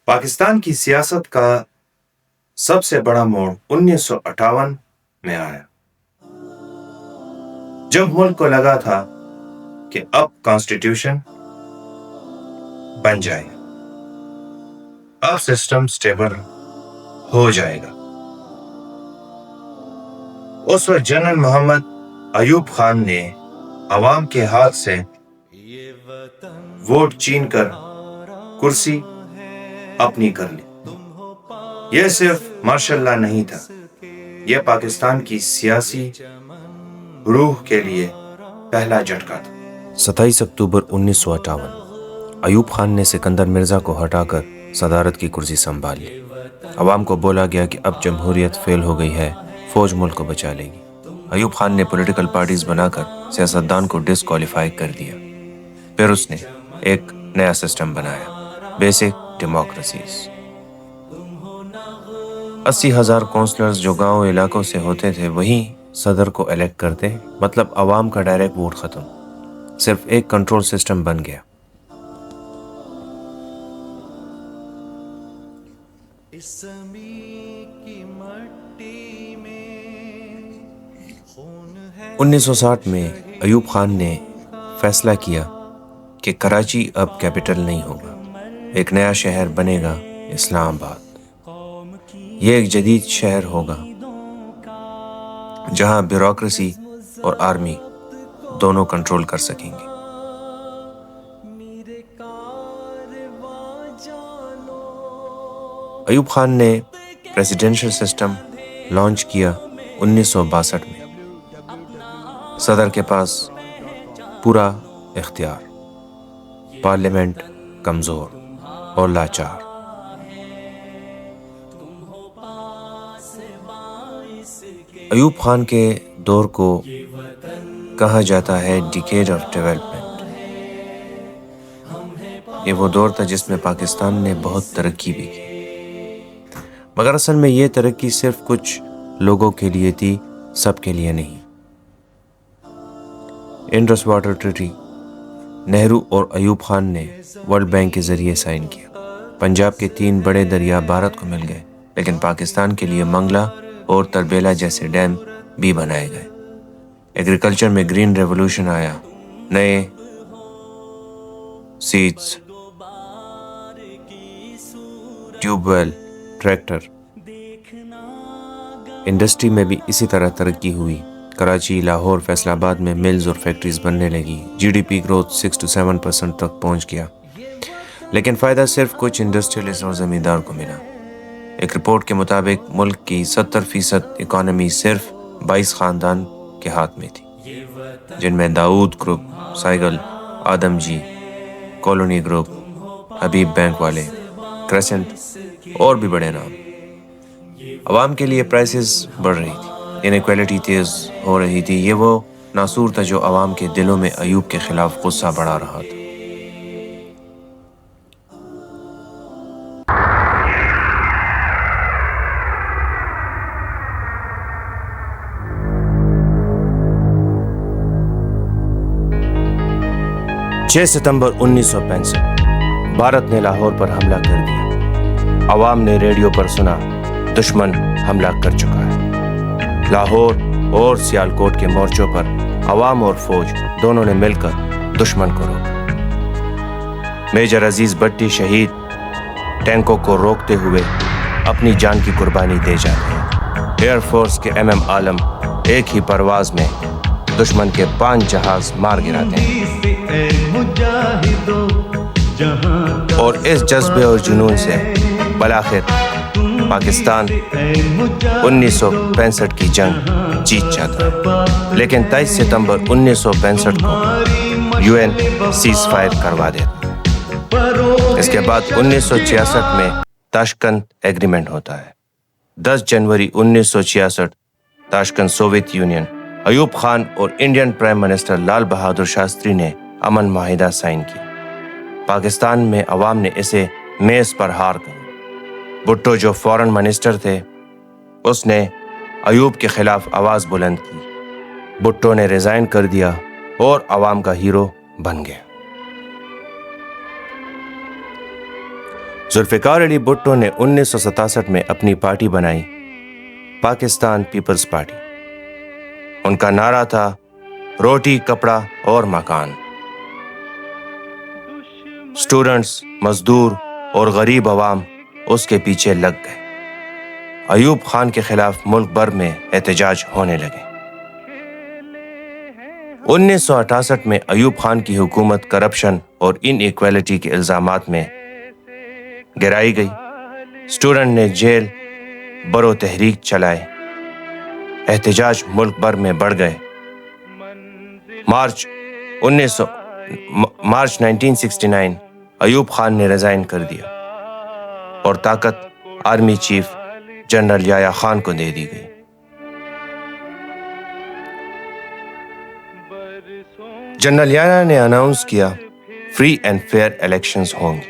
پاکستان کی سیاست کا سب سے بڑا موڑ 1958 میں آیا، جب ملک کو لگا تھا کہ اب کانسٹیٹیوشن بن جائے گا، اب سسٹم سٹیبل ہو جائے گا۔ اس وقت جنرل محمد ایوب خان نے عوام کے ہاتھ سے ووٹ چھین کر کرسی اپنی کر لی۔ یہ صرف ماشاء اللہ نہیں تھا، یہ پاکستان کی سیاسی روح کے لیے پہلا جھٹکا تھا۔ 27 اکتوبر 1958 ایوب خان نے سکندر مرزا کو ہٹا کر صدارت کی کرسی سنبھال لی۔ عوام کو بولا گیا کہ اب جمہوریت فیل ہو گئی ہے، فوج ملک کو بچا لے گی۔ ایوب خان نے پولیٹیکل پارٹیز بنا کر سیاستدان کو ڈسکوالیفائی کر دیا۔ پھر اس نے ایک نیا سسٹم بنایا، بیسک ڈیموکریسیز۔ 80,000 کونسلرز جو گاؤں علاقوں سے ہوتے تھے وہیں صدر کو الیکٹ کرتے، مطلب عوام کا ڈائریکٹ ووٹ ختم، صرف ایک کنٹرول سسٹم بن گیا۔ 1960 میں ایوب خان نے فیصلہ کیا کہ کراچی اب کیپٹل نہیں ہوگا، ایک نیا شہر بنے گا، اسلام آباد۔ یہ ایک جدید شہر ہوگا جہاں بیوروکریسی اور آرمی دونوں کنٹرول کر سکیں گے۔ ایوب خان نے پریزیڈنشل سسٹم لانچ کیا 1962 میں۔ صدر کے پاس پورا اختیار، پارلیمنٹ کمزور اور لاچار۔ ایوب خان کے دور کو کہا جاتا ہے ڈیکیڈ آف ڈیولپمنٹ۔ یہ وہ دور تھا جس میں پاکستان نے بہت ترقی بھی کی، مگر اصل میں یہ ترقی صرف کچھ لوگوں کے لیے تھی، سب کے لیے نہیں۔ انڈس واٹر ٹریٹی نہرو اور ایوب خان نے ورلڈ بینک کے ذریعے سائن کیا۔ پنجاب کے 3 بڑے دریا بھارت کو مل گئے، لیکن پاکستان کے لیے منگلا اور تربیلا جیسے ڈیم بھی بنائے گئے۔ ایگریکلچر میں گرین ریولوشن آیا، نئے seeds, tube well, tractor. Industry میں بھی اسی طرح ترقی ہوئی، کراچی، لاہور، فیصل آباد میں ملز اور فیکٹریز بننے لگی، جی ڈی پی گروتھ 6 سے 7% تک پہنچ گیا، لیکن فائدہ صرف کچھ انڈسٹریلسٹ اور زمیندار کو ملا۔ ایک رپورٹ کے مطابق ملک کی 70% اکانومی صرف 22 خاندان کے ہاتھ میں تھی، جن میں داؤد گروپ، سائیگل، آدم جی، کالونی گروپ، حبیب بینک والے، کریسنٹ اور بھی بڑے نام۔ عوام کے لیے پرائسز بڑھ رہی تھی، انیکویلٹی تیز ہو رہی تھی۔ یہ وہ ناسور تھا جو عوام کے دلوں میں ایوب کے خلاف غصہ بڑھا رہا تھا۔ چھ ستمبر 1965 بھارت نے لاہور پر حملہ کر دیا۔ عوام نے ریڈیو پر سنا، دشمن حملہ کر چکا ہے۔ لاہور اور سیالکوٹ کے مورچوں پر عوام اور فوج دونوں نے مل کر دشمن کو روکا۔ میجر عزیز بٹی شہید ٹینکوں کو روکتے ہوئے اپنی جان کی قربانی دے جاتے ہیں۔ ایئر فورس کے MM عالم ایک ہی پرواز میں دشمن کے 5 جہاز مار گراتے ہیں، اور اس جذبے اور جنون سے بالآخر پاکستان 1965 کی جنگ جیت جاتا ہے، لیکن 23 ستمبر 1965 کو UN سیز فائر کروا دیتا۔ اس کے بعد 1966 میں تاشکنت ایگریمنٹ ہوتا ہے۔ 10 جنوری 1966 تاشکنت سوویت یونین، ایوب خان اور Indian prime minister Lal Bahadur Shastri نے امن معاہدہ سائن کیا۔ پاکستان میں عوام نے اسے میز پر ہار کر، بھٹو جو فورن منسٹر تھے اس نے ایوب کے خلاف آواز بلند کی، بھٹو نے ریزائن کر دیا اور عوام کا ہیرو بن گیا۔ ذوالفقار علی بھٹو نے 1967 میں اپنی پارٹی بنائی، پاکستان پیپلز پارٹی۔ ان کا نعرہ تھا روٹی، کپڑا اور مکان۔ اسٹوڈنٹس، مزدور اور غریب عوام اس کے پیچھے لگ گئے۔ ایوب خان کے خلاف ملک بھر میں احتجاج ہونے لگے۔ 1968 میں ایوب خان کی حکومت کرپشن اور ان ایکویلٹی کے الزامات میں گرائی گئی۔ اسٹوڈنٹ نے جیل برو تحریک چلائے۔ احتجاج ملک بھر میں بڑھ گئے۔ مارچ 1969 ایوب خان نے ریزائن کر دیا اور طاقت army chief general Yahya Khan کو دے دی گئی۔ جنرل یحییٰ نے اناؤنس کیا فری اینڈ فیئر الیکشنز ہوں گے۔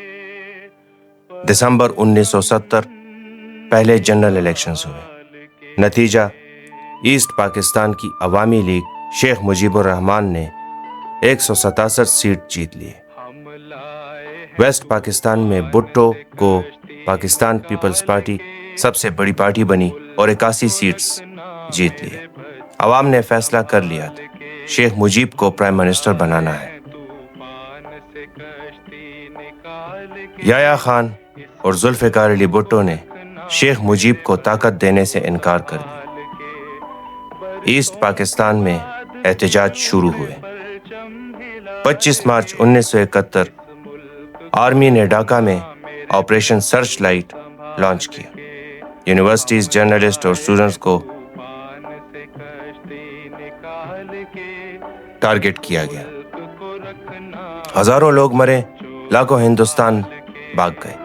دسمبر 1970 پہلے جنرل الیکشنز ہوئے۔ نتیجہ ایسٹ پاکستان کی عوامی لیگ شیخ مجیب الرحمان نے 167 سیٹ جیت لیے۔ ویسٹ پاکستان میں بھٹو کو پاکستان پیپلز پارٹی سب سے بڑی پارٹی بنی اور 81 سیٹس جیت لیے۔ عوام نے فیصلہ کر لیا تھا شیخ مجیب کو پرائم منسٹر بنانا ہے۔ یحییٰ خان اور ذوالفقار علی بھٹو نے شیخ مجیب کو طاقت دینے سے انکار کر دیا۔ ایسٹ پاکستان میں احتجاج شروع ہوئے۔ 25 مارچ 1971 آرمی نے ڈھاکہ میں آپریشن سرچ لائٹ لانچ کیا۔ یونیورسٹیز، جرنلسٹ اور اسٹوڈنٹس کو ٹارگٹ کیا گیا۔ ہزاروں لوگ مرے، لاکھوں ہندوستان بھاگ گئے۔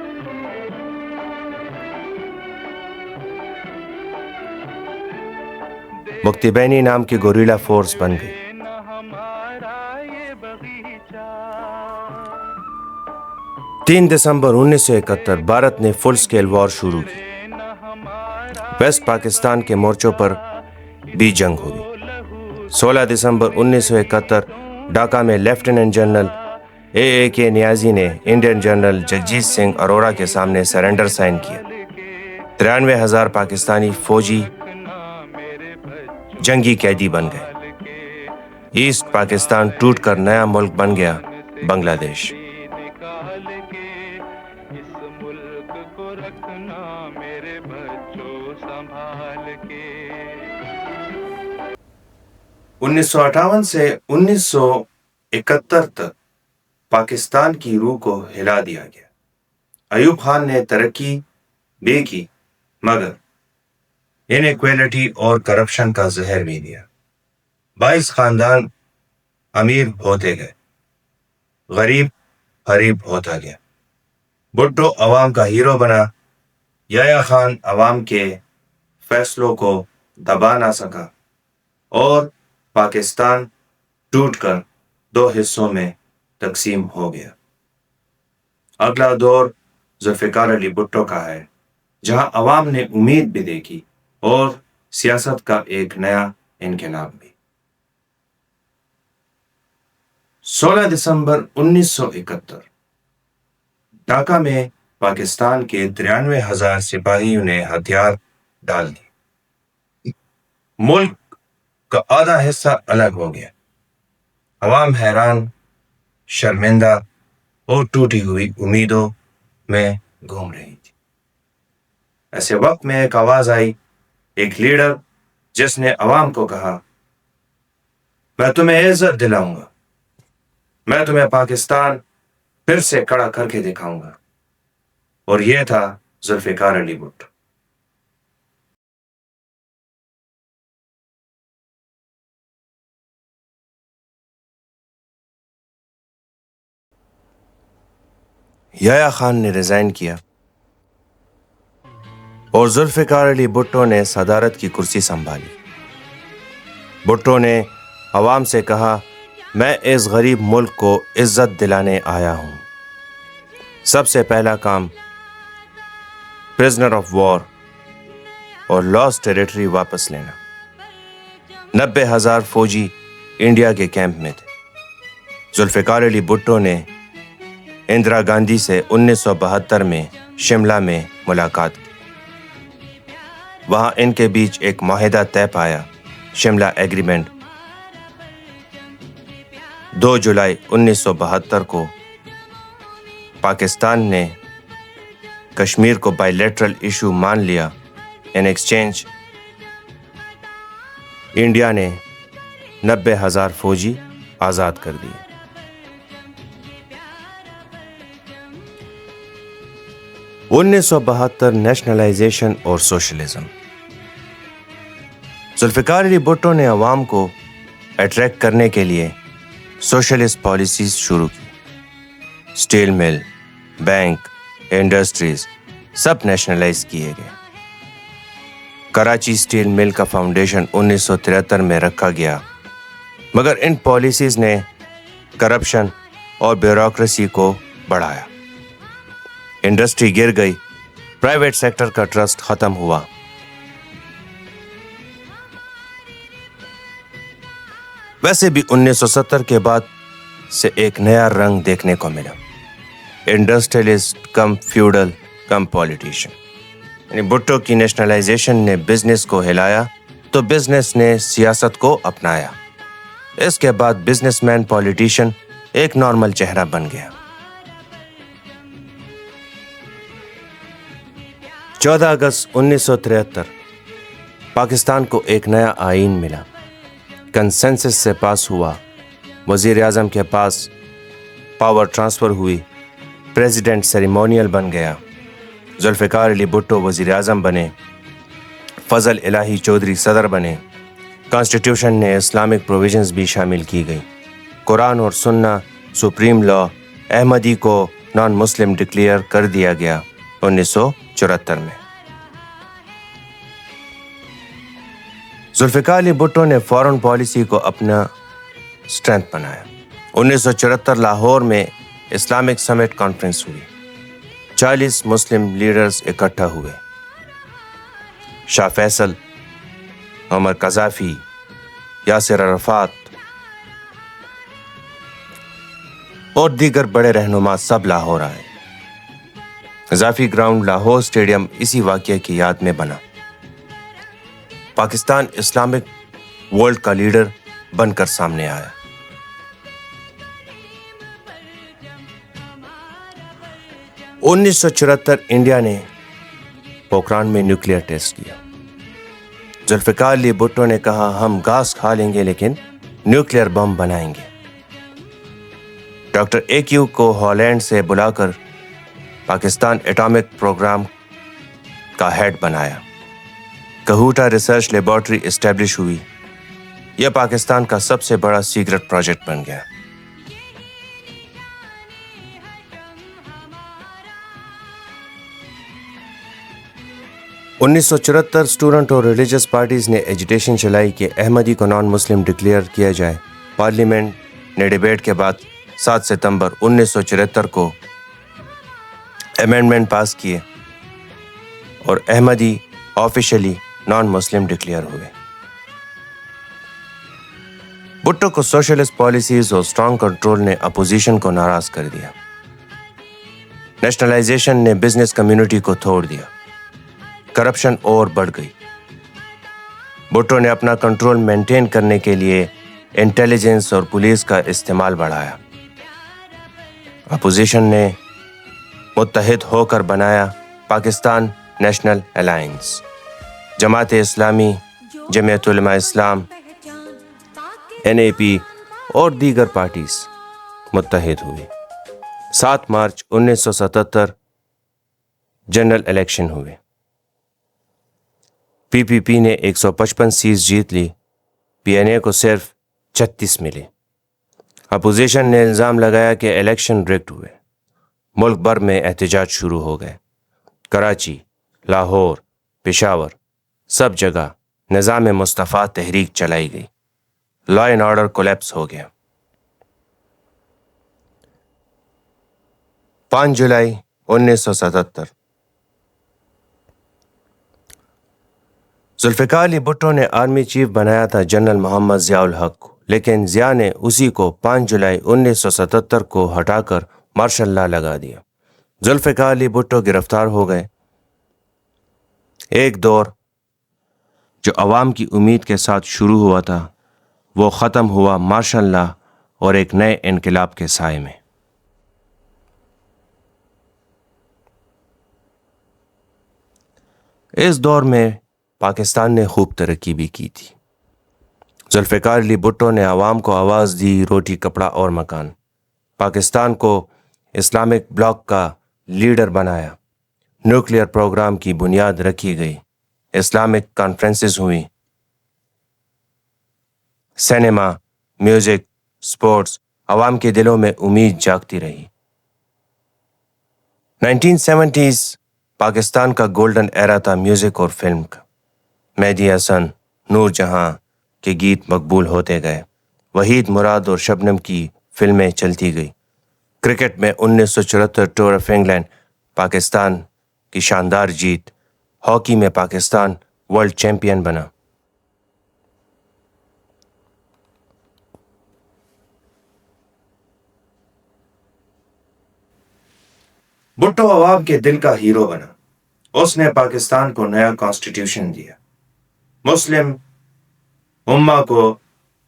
مکتبینی نام کی گوریلا فورس بن گئی۔ 3 دسمبر 1971 بھارت نے فل سکیل وار شروع کی۔ ویسٹ پاکستان کے مورچوں پر بھی جنگ ہوئی۔ 16 دسمبر 1971 ڈھاکہ میں لیفٹیننٹ جنرل اے کے نیازی نے انڈین جنرل جگجیت سنگھ اروڑہ کے سامنے سرنڈر سائن کیا۔ 93,000 پاکستانی فوجی جنگی قیدی بن گئے۔ ایسٹ پاکستان ٹوٹ کر نیا ملک بن گیا، بنگلہ دیش۔ 1958 سے 1971 تک پاکستان کی روح کو ہلا دیا گیا۔ ایوب خان نے ترقی بھی کی مگر انیکویلٹی اور کرپشن کا زہر بھی دیا۔ 22 خاندان امیر ہوتے گئے، غریب غریب ہوتا گیا۔ بھٹو عوام کا ہیرو بنا، یحییٰ خان عوام کے فیصلوں کو دبا نہ سکا اور پاکستان ٹوٹ کر 2 حصوں میں تقسیم ہو گیا۔ اگلا دور ذوالفقار علی بھٹو کا ہے، جہاں عوام نے امید بھی دیکھی اور سیاست کا ایک نیا انقلاب بھی۔ 16 دسمبر 1971 ڈھاکہ میں پاکستان کے 93,000 سپاہیوں نے ہتھیار ڈال دی۔ ملک کا آدھا حصہ الگ ہو گیا۔ عوام حیران، شرمندہ اور ٹوٹی ہوئی امیدوں میں گھوم رہی تھی۔ ایسے وقت میں ایک آواز آئی، ایک لیڈر جس نے عوام کو کہا، میں تمہیں عزت دلاؤں گا، میں تمہیں پاکستان پھر سے کھڑا کر کے دکھاؤں گا، اور یہ تھا ذوالفقار علی بھٹو۔ یحییٰ خان نے ریزائن کیا اور ذوالفقار علی بھٹو نے صدارت کی کرسی سنبھالی۔ بھٹو نے عوام سے کہا، میں اس غریب ملک کو عزت دلانے آیا ہوں۔ سب سے پہلا کام پرزنر آف وار اور لاس ٹیریٹری واپس لینا۔ 90,000 فوجی انڈیا کے کیمپ میں تھے۔ ذوالفقار علی بھٹو نے اندرا گاندھی سے 1972 میں شملہ میں ملاقات کی۔ وہاں ان کے بیچ ایک معاہدہ طے پایا، شملہ ایگریمنٹ۔ 2 جولائی 1972 کو پاکستان نے کشمیر کو بائی لیٹرل ایشو مان لیا۔ ان ایکسچینج انڈیا نے 90,000 فوجی آزاد کر دیے۔ انیس سو 72 نیشنلائزیشن اور سوشلزم۔ ذوالفقار علی بھٹو نے عوام کو اٹریکٹ کرنے کے لیے سوشلسٹ پالیسیز شروع کی۔ اسٹیل مل، بینک، انڈسٹریز سب نیشنلائز کیے گئے۔ کراچی اسٹیل مل کا فاؤنڈیشن 1973 میں رکھا گیا، مگر ان پالیسیز نے کرپشن اور بیوروکریسی کو بڑھایا۔ انڈسٹری گر گئی، پرائیویٹ سیکٹر کا ٹرسٹ ختم ہوا۔ ویسے بھی 1970 کے بعد سے ایک نیا رنگ دیکھنے کو ملا، انڈسٹریلسٹ کم فیوڈل کم پولیٹیشین۔ یعنی بھٹو کی نیشنلائزیشن نے بزنس کو ہلایا تو بزنس نے سیاست کو اپنایا۔ اس کے بعد بزنس مین پولیٹیشین ایک نارمل چہرہ بن گیا۔ 14 اگست 1973 پاکستان کو ایک نیا آئین ملا، کنسنسس سے پاس ہوا۔ وزیر اعظم کے پاس پاور ٹرانسفر ہوئی، پریزیڈنٹ سیریمونیل بن گیا۔ ذوالفقار علی بھٹو وزیر اعظم بنے، فضل الہی چودھری صدر بنے۔ کانسٹیٹیوشن نے اسلامک پروویژنز بھی شامل کی گئی۔ قرآن اور سنہ سپریم لا، احمدی کو نان مسلم ڈکلیئر کر دیا گیا 1974 میں۔ ذوالفقار علی بھٹو نے فارن پالیسی کو اپنا اسٹرینتھ بنایا۔ 1974 لاہور میں اسلامک سمٹ کانفرنس ہوئی، 40 مسلم لیڈرز اکٹھا ہوئے۔ شاہ فیصل، عمر قذافی، یاسر عرفات اور دیگر بڑے رہنما سب لاہور آئے۔ قذافی گراؤنڈ لاہور اسٹیڈیم اسی واقعے کی یاد میں بنا۔ پاکستان اسلامک ورلڈ کا لیڈر بن کر سامنے آیا۔ انیس سو 74 انڈیا نے پوکران میں نیوکلیئر ٹیسٹ کیا۔ ذوالفقار علی بھٹو نے کہا ہم گھاس کھا لیں گے لیکن نیوکلیئر بم بنائیں گے۔ ڈاکٹر AQ کو ہالینڈ سے بلا کر پاکستان ایٹامک پروگرام کا ہیڈ بنایا۔ کہوٹا ریسرچ لیبارٹری اسٹیبلش ہوئی۔ یہ پاکستان کا سب سے بڑا سیکرٹ پروجیکٹ بن گیا۔ انیس سو 74 اسٹوڈنٹ اور ریلیجس پارٹیز نے ایجیٹیشن چلائی کہ احمدی کو نان مسلم ڈکلیئر کیا جائے۔ پارلیمنٹ نے ڈیبیٹ کے بعد 7 ستمبر 1974 کو امینڈمنٹ پاس کیے اور احمدی آفیشلی نان مسلم ڈکلیئر ہوئے۔ بھٹو کو سوشلسٹ پالیسیز اور اسٹرانگ کنٹرول نے اپوزیشن کو ناراض کر دیا۔ نیشنلائزیشن نے بزنس کمیونٹی کو توڑ دیا، کرپشن اور بڑھ گئی۔ بھٹو نے اپنا کنٹرول مینٹین کرنے کے لیے انٹیلیجنس اور پولیس کا استعمال بڑھایا۔ اپوزیشن نے متحد ہو کر بنایا پاکستان نیشنل الائنس۔ جماعت اسلامی، جمعیت علماء اسلام، NAP اور دیگر پارٹیز متحد ہوئی۔ 7 مارچ 1977 جنرل الیکشن ہوئے۔ PPP نے 155 سیٹ جیت لی، PNA کو صرف 36 ملے۔ اپوزیشن نے الزام لگایا کہ الیکشن ریگڈ ہوئے۔ ملک بھر میں احتجاج شروع ہو گئے۔ کراچی، لاہور، پشاور سب جگہ نظام مصطفیٰ تحریک چلائی گئی۔ لا اینڈ آرڈر کولیپس ہو گیا۔ 5 جولائی 1977 ذوالفقار علی بھٹو نے آرمی چیف بنایا تھا جنرل محمد ضیاء الحق کو، لیکن ضیاء نے اسی کو 5 جولائی 1977 کو ہٹا کر مارشل لا لگا دیا۔ ذوالفقار علی بھٹو گرفتار ہو گئے۔ ایک دور جو عوام کی امید کے ساتھ شروع ہوا تھا وہ ختم ہوا مارشل لا اور ایک نئے انقلاب کے سائے میں۔ اس دور میں پاکستان نے خوب ترقی بھی کی تھی۔ ذوالفقار علی بھٹو نے عوام کو آواز دی، روٹی کپڑا اور مکان۔ پاکستان کو اسلامک بلاک کا لیڈر بنایا، نیوکلیئر پروگرام کی بنیاد رکھی گئی، اسلامک کانفرنسز ہوئیں، سینما، میوزک، سپورٹس، عوام کے دلوں میں امید جاگتی رہی۔ 1970s پاکستان کا گولڈن ایرا تھا میوزک اور فلم کا۔ مہدی حسن، نور جہاں کے گیت مقبول ہوتے گئے، وحید مراد اور شبنم کی فلمیں چلتی گئی۔ کرکٹ میں 1974 ٹور آف انگلینڈ پاکستان کی شاندار جیت، ہاکی میں پاکستان ورلڈ چیمپئن بنا۔ بھٹو عوام کے دل کا ہیرو بنا۔ اس نے پاکستان کو نیا کانسٹیٹیوشن دیا، مسلم امہ کو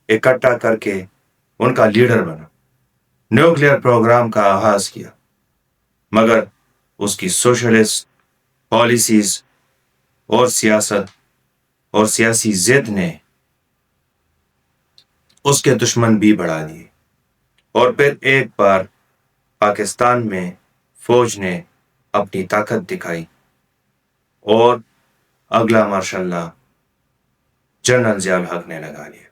اکٹھا کر کے ان کا لیڈر بنا، نیوکلیئر پروگرام کا آغاز کیا، مگر اس کی سوشلسٹ پالیسیز اور سیاست اور سیاسی ضد نے اس کے دشمن بھی بڑھا دیے، اور پھر ایک بار پاکستان میں فوج نے اپنی طاقت دکھائی اور اگلا مارشل لا جنرل ضیاء الحق نے لگا لیا۔